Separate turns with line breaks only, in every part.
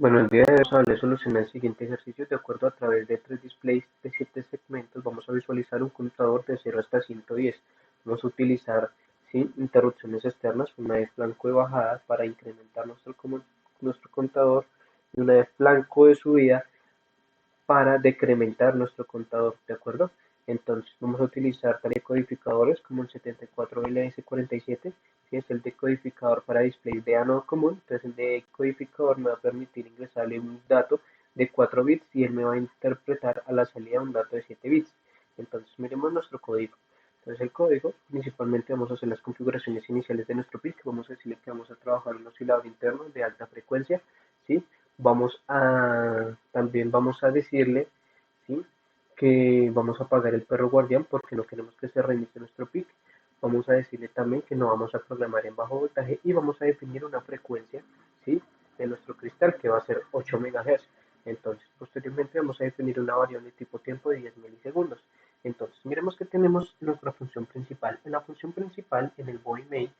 Bueno, el día de hoy vamos a hablar de solucionar el siguiente ejercicio de acuerdo a través de tres displays de 7 segmentos. Vamos a visualizar un contador de 0 hasta 110. Vamos a utilizar sin interrupciones externas, una vez flanco de bajada para incrementar nuestro contador y una vez flanco de subida para decrementar nuestro contador, ¿de acuerdo? Entonces vamos a utilizar decodificadores como el 74LS47, que es el decodificador para display de anodo común. Entonces el decodificador me va a permitir ingresarle un dato de 4 bits y él me va a interpretar a la salida un dato de 7 bits. Entonces miremos nuestro código. Entonces el código, principalmente vamos a hacer las configuraciones iniciales de nuestro PIC. Vamos a decirle que vamos a trabajar un oscilador interno de alta frecuencia, ¿sí? También vamos a decirle, ¿sí?, que vamos a apagar el perro guardián porque no queremos que se reinicie nuestro PIC. Vamos a decirle también que no vamos a programar en bajo voltaje y vamos a definir una frecuencia, ¿sí?, de nuestro cristal que va a ser 8 MHz. Entonces, posteriormente vamos a definir una variable tipo tiempo de 10 milisegundos. Entonces, miremos que tenemos nuestra función principal. En la función principal, en el body main,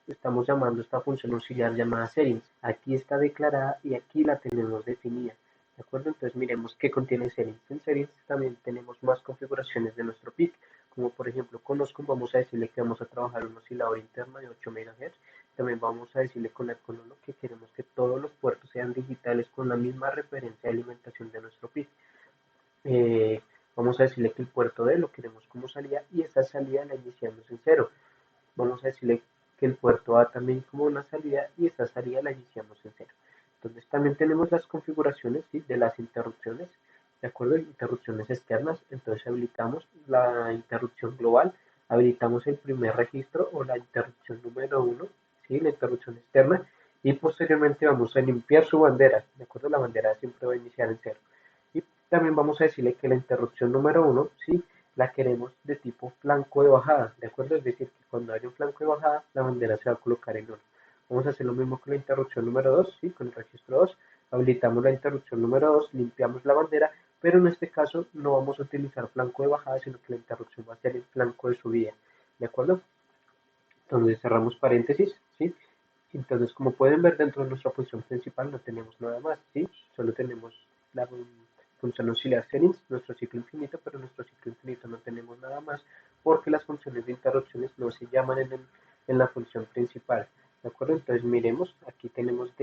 estamos llamando esta función auxiliar llamada settings. Aquí está declarada y aquí la tenemos definida. ¿De acuerdo? Entonces miremos qué contiene settings. En settings también tenemos más configuraciones de nuestro PIC, como por ejemplo con Oscom vamos a decirle que vamos a trabajar un oscilador interno de 8 MHz. También vamos a decirle con Economo que queremos que todos los puertos sean digitales con la misma referencia de alimentación de nuestro PIC. Vamos a decirle que el puerto D lo queremos como salida y esa salida la iniciamos en cero. Vamos a decirle que el puerto A también como una salida y esta salida la iniciamos en cero. Entonces también tenemos las configuraciones, ¿sí?, de las interrupciones, de acuerdo, interrupciones externas. Entonces habilitamos la interrupción global, habilitamos el primer registro o la interrupción número 1, ¿sí?, la interrupción externa, y posteriormente vamos a limpiar su bandera, de acuerdo, la bandera siempre va a iniciar en cero. Y también vamos a decirle que la interrupción número 1, ¿sí?, la queremos de tipo flanco de bajada, ¿de acuerdo? Es decir, que cuando haya un flanco de bajada, la bandera se va a colocar en 1. Vamos a hacer lo mismo con la interrupción número 2, ¿sí?, con el registro 2. Habilitamos la interrupción número 2, limpiamos la bandera, pero en este caso no vamos a utilizar flanco de bajada, sino que la interrupción va a ser el flanco de subida, ¿de acuerdo? Entonces cerramos paréntesis, ¿sí? Entonces, como pueden ver, dentro de nuestra función principal no tenemos nada más, ¿sí? Solo tenemos la función auxiliar settings, nuestro ciclo infinito, pero en nuestro ciclo infinito no tenemos nada más porque las funciones de interrupciones no se llaman en la función principal, ¿de acuerdo? Entonces miremos, aquí tenemos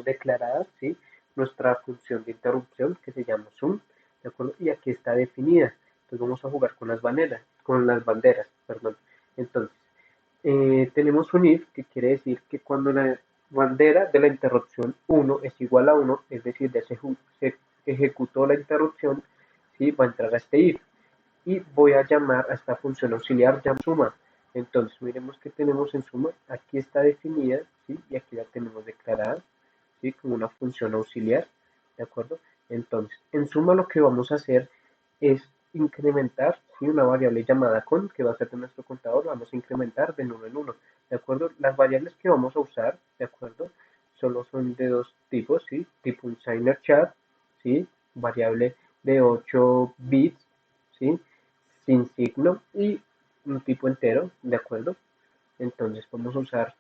declarada, ¿sí?, nuestra función de interrupción que se llama zoom, ¿de acuerdo? Y aquí está definida. Entonces vamos a jugar con las banderas, perdón. Entonces, tenemos un if que quiere decir que cuando la bandera de la interrupción 1 es igual a 1, es decir, ya se ejecutó la interrupción, ¿sí?, va a entrar a este if. Y voy a llamar a esta función auxiliar suma. Entonces, miremos que tenemos en suma. Aquí está definida, ¿sí?, y aquí la tenemos declarada, ¿sí?, como una función auxiliar, ¿de acuerdo? Entonces, en suma lo que vamos a hacer es incrementar, ¿sí?, una variable llamada con, que va a ser de nuestro contador, vamos a incrementar de 1 en 1, ¿de acuerdo? Las variables que vamos a usar, ¿de acuerdo?, solo son de dos tipos, ¿sí?, tipo un signer chat, ¿sí?, variable de 8 bits, ¿sí?, sin signo y un tipo entero, ¿de acuerdo? Entonces vamos a usar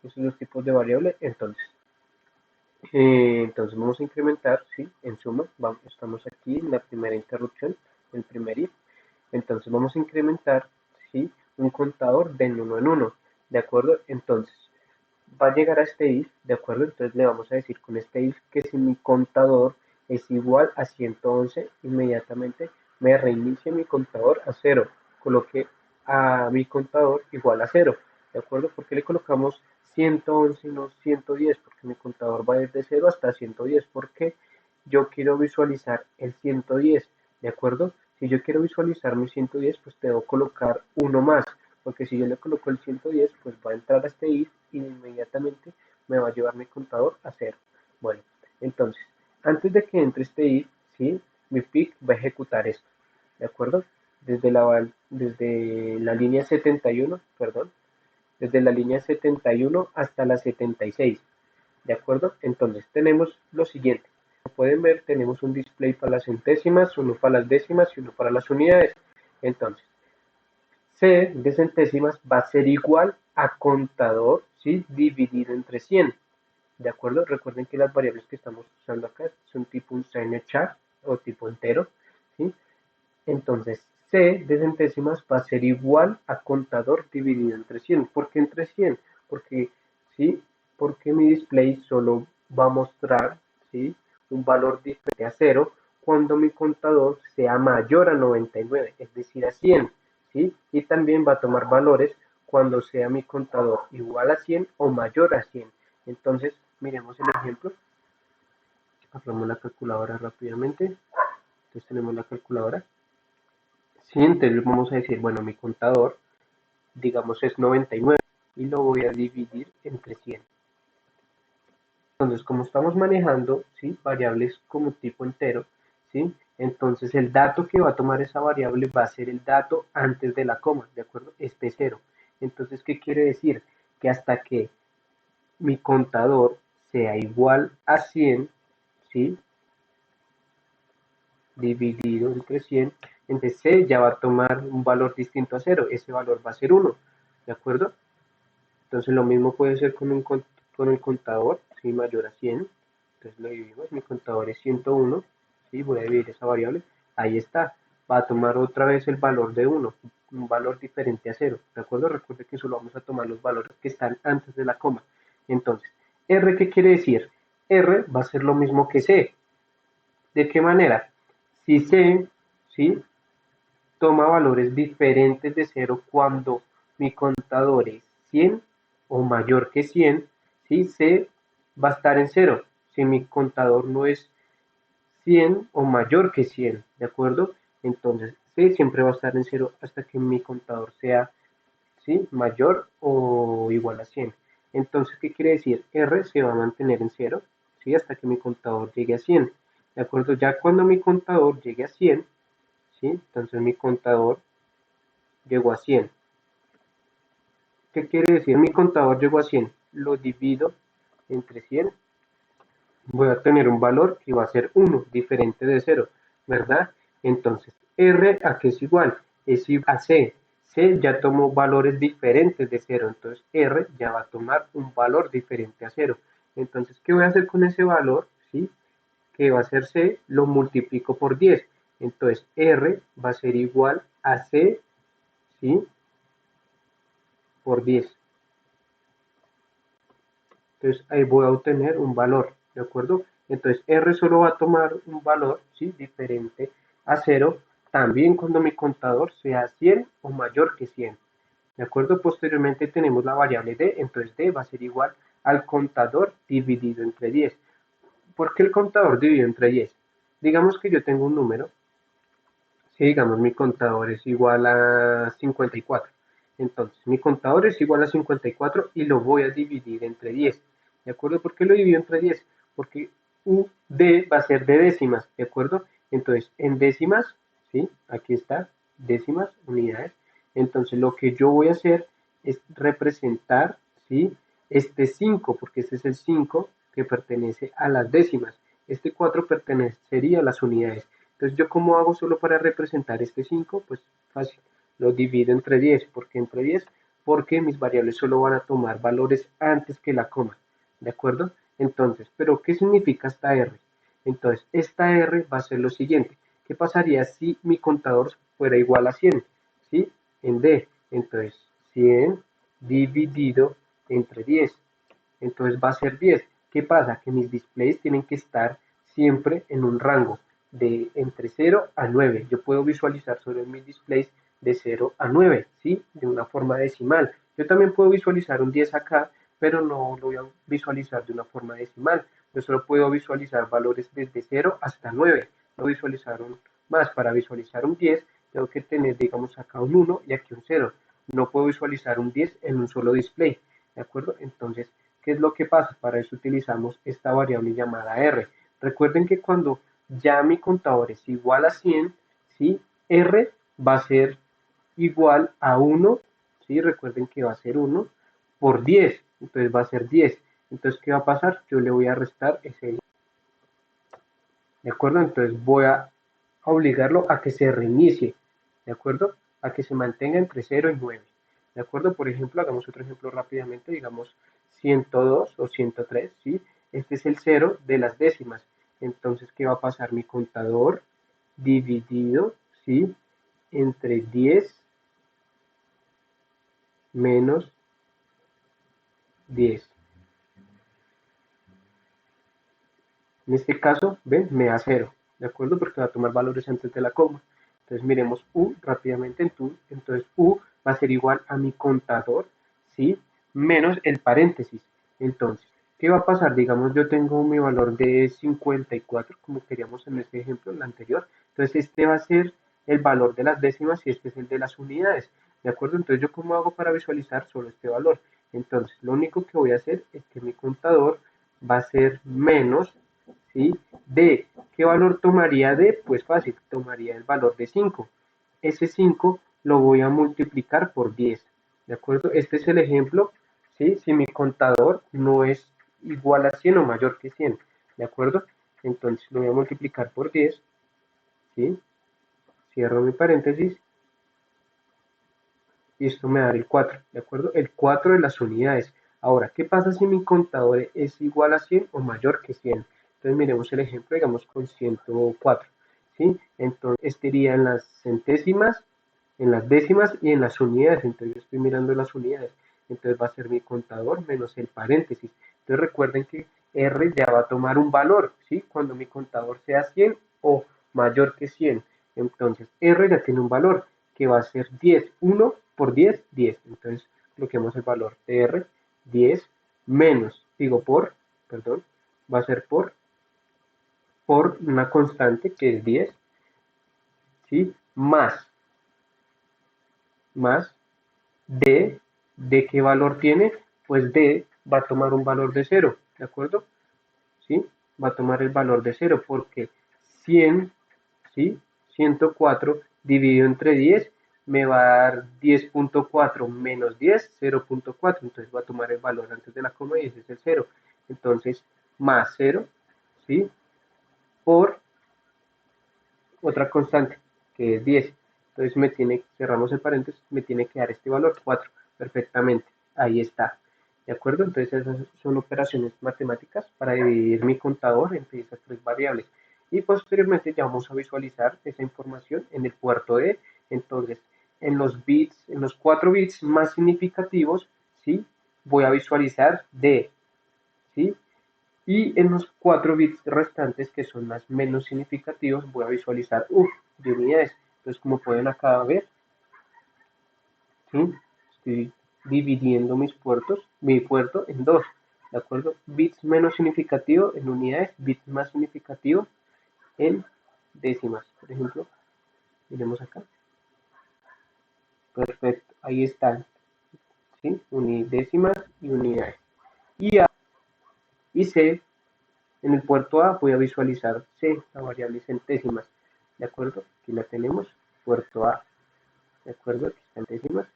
esos dos tipos de variable. Entonces vamos a incrementar, ¿sí?, en suma, estamos aquí en la primera interrupción, el primer if. Entonces vamos a incrementar, ¿sí?, un contador de 1 en 1, ¿de acuerdo? Entonces va a llegar a este if, ¿de acuerdo? Entonces le vamos a decir con este if que si mi contador es igual a 111, inmediatamente me reinicie mi contador a 0, coloque a mi contador igual a 0, ¿de acuerdo? ¿Por qué le colocamos 111 y no 110? Porque mi contador va desde 0 hasta 110, porque yo quiero visualizar el 110, ¿de acuerdo? Si yo quiero visualizar mi 110, pues debo colocar uno más, porque si yo le coloco el 110, pues va a entrar a este if y inmediatamente me va a llevar mi contador a 0. Bueno, entonces, antes de que entre este if, ¿sí?, mi PIC va a ejecutar esto, ¿de acuerdo? Desde la línea 71, perdón, desde la línea 71 hasta la 76, ¿de acuerdo? Entonces tenemos lo siguiente. Como pueden ver, tenemos un display para las centésimas, uno para las décimas y uno para las unidades. Entonces, C de centésimas va a ser igual a contador, ¿sí?, dividido entre 100. ¿de acuerdo? Recuerden que las variables que estamos usando acá son tipo un char o tipo entero, ¿sí? Entonces, C de centésimas va a ser igual a contador dividido entre 100. ¿Por qué entre 100? Porque, ¿sí? Porque mi display solo va a mostrar, ¿sí? Un valor diferente a 0 cuando mi contador sea mayor a 99, es decir, a 100, ¿sí? Y también va a tomar valores cuando sea mi contador igual a 100 o mayor a 100. Entonces, miremos el ejemplo. Abramos la calculadora rápidamente. Entonces tenemos la calculadora. Sí, entonces vamos a decir, bueno, mi contador, digamos, es 99 y lo voy a dividir entre 100. Entonces, como estamos manejando, ¿sí? Variables como tipo entero, ¿sí? Entonces, el dato que va a tomar esa variable va a ser el dato antes de la coma, ¿de acuerdo? Este 0. Entonces, ¿qué quiere decir? Que hasta que mi contador sea igual a 100, ¿sí? Dividido entre 100, entonces C ya va a tomar un valor distinto a 0, ese valor va a ser 1, ¿de acuerdo? Entonces lo mismo puede ser con el contador, ¿sí? Mayor a 100, entonces lo dividimos, mi contador es 101, ¿sí? Voy a dividir esa variable, ahí está, va a tomar otra vez el valor de 1, un valor diferente a 0, ¿de acuerdo? Recuerde que solo vamos a tomar los valores que están antes de la coma. Entonces, R, ¿qué quiere decir? R va a ser lo mismo que C. ¿De qué manera? Si C, ¿sí? Toma valores diferentes de 0 cuando mi contador es 100 o mayor que 100, ¿sí? C va a estar en 0 si mi contador no es 100 o mayor que 100, ¿de acuerdo? Entonces C siempre va a estar en 0 hasta que mi contador sea, ¿sí? Mayor o igual a 100. Entonces, ¿qué quiere decir? R se va a mantener en 0, ¿sí? Hasta que mi contador llegue a 100, ¿de acuerdo? Ya cuando mi contador llegue a 100, ¿sí? Entonces mi contador llegó a 100. ¿Qué quiere decir? Mi contador llegó a 100. Lo divido entre 100. Voy a tener un valor que va a ser 1, diferente de 0, ¿verdad? Entonces, R a qué es igual? Es igual a C. C ya tomó valores diferentes de 0, entonces R ya va a tomar un valor diferente a 0. Entonces, ¿qué voy a hacer con ese valor? ¿Sí? Que va a ser C, lo multiplico por 10. Entonces, R va a ser igual a C, ¿sí? Por 10. Entonces ahí voy a obtener un valor, ¿de acuerdo? Entonces R solo va a tomar un valor, ¿sí? Diferente a 0, también cuando mi contador sea 100 o mayor que 100, ¿de acuerdo? Posteriormente tenemos la variable D, entonces D va a ser igual al contador dividido entre 10. ¿Por qué el contador dividido entre 10? Digamos que yo tengo un número, si digamos mi contador es igual a 54. Entonces, mi contador es igual a 54 y lo voy a dividir entre 10. ¿De acuerdo? ¿Por qué lo divido entre 10? Porque UD va a ser de décimas, ¿de acuerdo? Entonces, en décimas, ¿sí? Aquí está, décimas, unidades. Entonces, lo que yo voy a hacer es representar, ¿sí? Este 5, porque este es el 5 que pertenece a las décimas. Este 4 pertenecería a las unidades. Entonces, ¿yo cómo hago solo para representar este 5? Pues fácil, lo divido entre 10. ¿Por qué entre 10? Porque mis variables solo van a tomar valores antes que la coma, ¿de acuerdo? Entonces, ¿pero qué significa esta R? Entonces, esta R va a ser lo siguiente. ¿Qué pasaría si mi contador fuera igual a 100? ¿Sí? En D. Entonces, 100 dividido entre 10. Entonces va a ser 10. ¿Qué pasa? Que mis displays tienen que estar siempre en un rango de entre 0 a 9. Yo puedo visualizar sobre mis displays de 0 a 9, ¿sí? De una forma decimal. Yo también puedo visualizar un 10 acá, pero no lo voy a visualizar de una forma decimal. Yo solo puedo visualizar valores desde 0 hasta 9. No visualizar más. Para visualizar un 10, tengo que tener, digamos, acá un 1 y aquí un 0. No puedo visualizar un 10 en un solo display, ¿de acuerdo? Entonces, ¿qué es lo que pasa? Para eso utilizamos esta variable llamada R. Recuerden que cuando ya mi contador es igual a 100, ¿sí? R va a ser igual a 1, ¿sí? Recuerden que va a ser 1 por 10, entonces va a ser 10. Entonces, ¿qué va a pasar? Yo le voy a restar ese, ¿de acuerdo? Entonces voy a obligarlo a que se reinicie, ¿de acuerdo? A que se mantenga entre 0 y 9, ¿de acuerdo? Por ejemplo, hagamos otro ejemplo rápidamente, digamos 102 o 103, ¿sí? Este es el cero de las décimas. Entonces, ¿qué va a pasar? Mi contador dividido, ¿sí? Entre 10 menos 10. En este caso, ven, me da cero, ¿de acuerdo? Porque va a tomar valores antes de la coma. Entonces miremos U rápidamente. Entonces U va a ser igual a mi contador, ¿sí? Menos el paréntesis. Entonces, ¿qué va a pasar? Digamos, yo tengo mi valor de 54, como queríamos en este ejemplo, en el anterior. Entonces, este va a ser el valor de las décimas y este es el de las unidades, ¿de acuerdo? Entonces, ¿yo cómo hago para visualizar solo este valor? Entonces, lo único que voy a hacer es que mi contador va a ser menos, ¿sí? D, ¿qué valor tomaría D? Pues fácil, tomaría el valor de 5. Ese 5 lo voy a multiplicar por 10, ¿de acuerdo? Este es el ejemplo, ¿sí? Si mi contador no es igual a 100 o mayor que 100, ¿de acuerdo? Entonces lo voy a multiplicar por 10, ¿sí? Cierro mi paréntesis y esto me da el 4, ¿de acuerdo? El 4 de las unidades. Ahora, ¿qué pasa si mi contador es igual a 100 o mayor que 100? Entonces miremos el ejemplo, digamos, con 104, ¿sí? Entonces, este iría en las centésimas, en las décimas y en las unidades. Entonces, yo estoy mirando las unidades. Entonces, va a ser mi contador menos el paréntesis. Entonces, recuerden que R ya va a tomar un valor, ¿sí? Cuando mi contador sea 100 o mayor que 100. Entonces, R ya tiene un valor que va a ser 10. 1 por 10, 10. Entonces, bloqueamos el valor de R, 10 menos, digo perdón, va a ser por una constante que es 10, ¿sí? Más ¿de qué valor tiene? Pues D va a tomar un valor de cero, ¿de acuerdo? ¿Sí? Va a tomar el valor de cero porque 100, ¿sí? 104 dividido entre 10 me va a dar 10.4 menos 10, 0.4. Entonces va a tomar el valor antes de la coma y ese es el cero. Entonces, más cero, ¿sí? Por otra constante, que es 10. Entonces cerramos el paréntesis, me tiene que dar este valor, 4, perfectamente. Ahí está. ¿De acuerdo? Entonces esas son operaciones matemáticas para dividir mi contador entre esas tres variables. Y posteriormente ya vamos a visualizar esa información en el puerto D. Entonces, en los 4 bits más significativos, ¿sí? Voy a visualizar D, ¿sí? Y en los 4 bits restantes, que son las menos significativos, voy a visualizar de unidades. Entonces, como pueden acá ver, ¿sí? Estoy dividiendo mi puerto en dos, ¿de acuerdo? Bits menos significativo en unidades, bits más significativo en décimas. Por ejemplo, miremos acá. Perfecto, ahí están, ¿sí? Décimas y unidades. Y A y C. En el puerto A voy a visualizar C, la variable centésimas, ¿de acuerdo? Aquí la tenemos, puerto A, ¿de acuerdo? Aquí están décimas,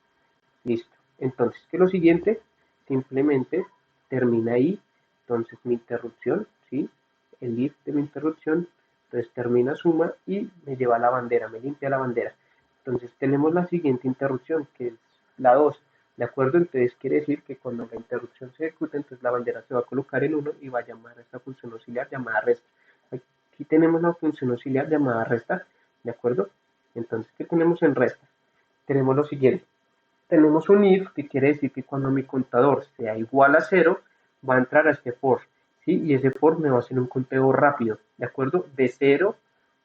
listo. Entonces, ¿qué es lo siguiente? Simplemente termina ahí, entonces mi interrupción, ¿sí? El if de mi interrupción, entonces termina suma y me lleva a la bandera, me limpia la bandera. Entonces tenemos la siguiente interrupción, que es la 2, ¿de acuerdo? Entonces quiere decir que cuando la interrupción se ejecute, entonces la bandera se va a colocar en 1 y va a llamar a esta función auxiliar llamada resta. Aquí tenemos la función auxiliar llamada resta, ¿de acuerdo? Entonces, ¿qué tenemos en resta? Tenemos lo siguiente. Tenemos un if que quiere decir que cuando mi contador sea igual a 0, va a entrar a este for, ¿sí? Y ese for me va a hacer un conteo rápido, ¿de acuerdo? De 0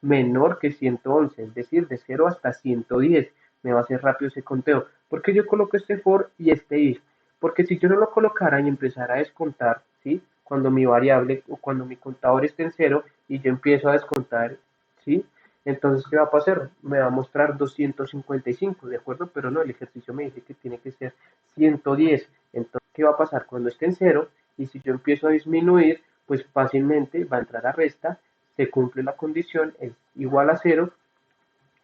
menor que 111, es decir, de 0 hasta 110, me va a hacer rápido ese conteo. ¿Por qué yo coloco este for y este if? Porque si yo no lo colocara y empezara a descontar, ¿sí? Cuando mi variable o cuando mi contador esté en 0 y yo empiezo a descontar, ¿sí? Entonces, ¿qué va a pasar? Me va a mostrar 255, ¿de acuerdo? Pero no, el ejercicio me dice que tiene que ser 110. Entonces, ¿qué va a pasar cuando esté en cero? Y si yo empiezo a disminuir, pues fácilmente va a entrar a resta, se cumple la condición, es igual a cero,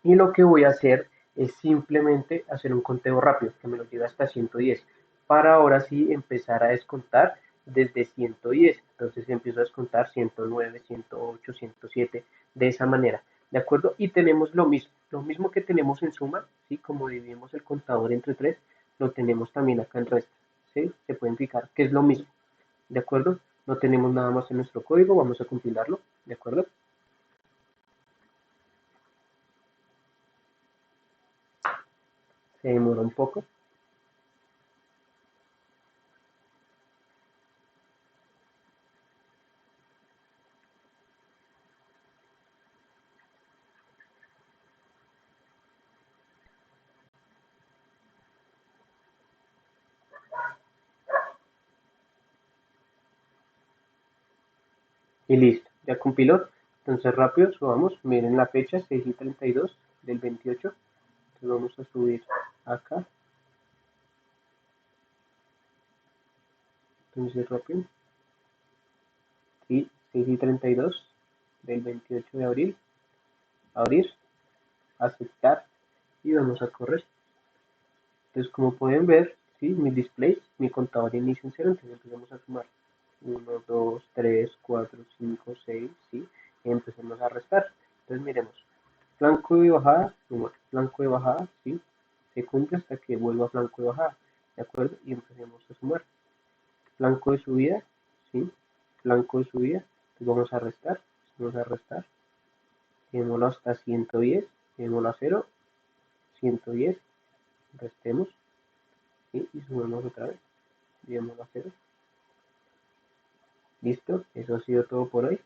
y lo que voy a hacer es simplemente hacer un conteo rápido, que me lo lleve hasta 110, para ahora sí empezar a descontar desde 110. Entonces empiezo a descontar 109, 108, 107, de esa manera. ¿De acuerdo? Y tenemos lo mismo que tenemos en suma, ¿sí? Como dividimos el contador entre 3, lo tenemos también acá en resta, ¿sí? Se pueden fijar que es lo mismo, ¿de acuerdo? No tenemos nada más en nuestro código, vamos a compilarlo, ¿de acuerdo? Se demora un poco. Y listo, ya compiló. Entonces rápido subamos, miren la fecha, 6:32 del 28. Entonces vamos a subir acá. Entonces rápido. Sí, 6:32 del 28 de abril. Abrir, aceptar y vamos a correr. Entonces como pueden ver, ¿sí? Mi display, mi contador inicia en cero, entonces empezamos a sumar. 1, 2, 3, 4, 5, 6, ¿sí? Y empecemos a restar. Entonces miremos, flanco de bajada, flanco de bajada, ¿sí? Se cumple hasta que vuelva a flanco de bajada, ¿de acuerdo? Y empecemos a sumar. Flanco de subida, ¿sí? Flanco de subida, entonces vamos a restar, llevémoslo hasta 110, llevémoslo a 0, 110, restemos, ¿sí? Y sumemos otra vez, llevémoslo a 0. Listo, eso ha sido todo por hoy.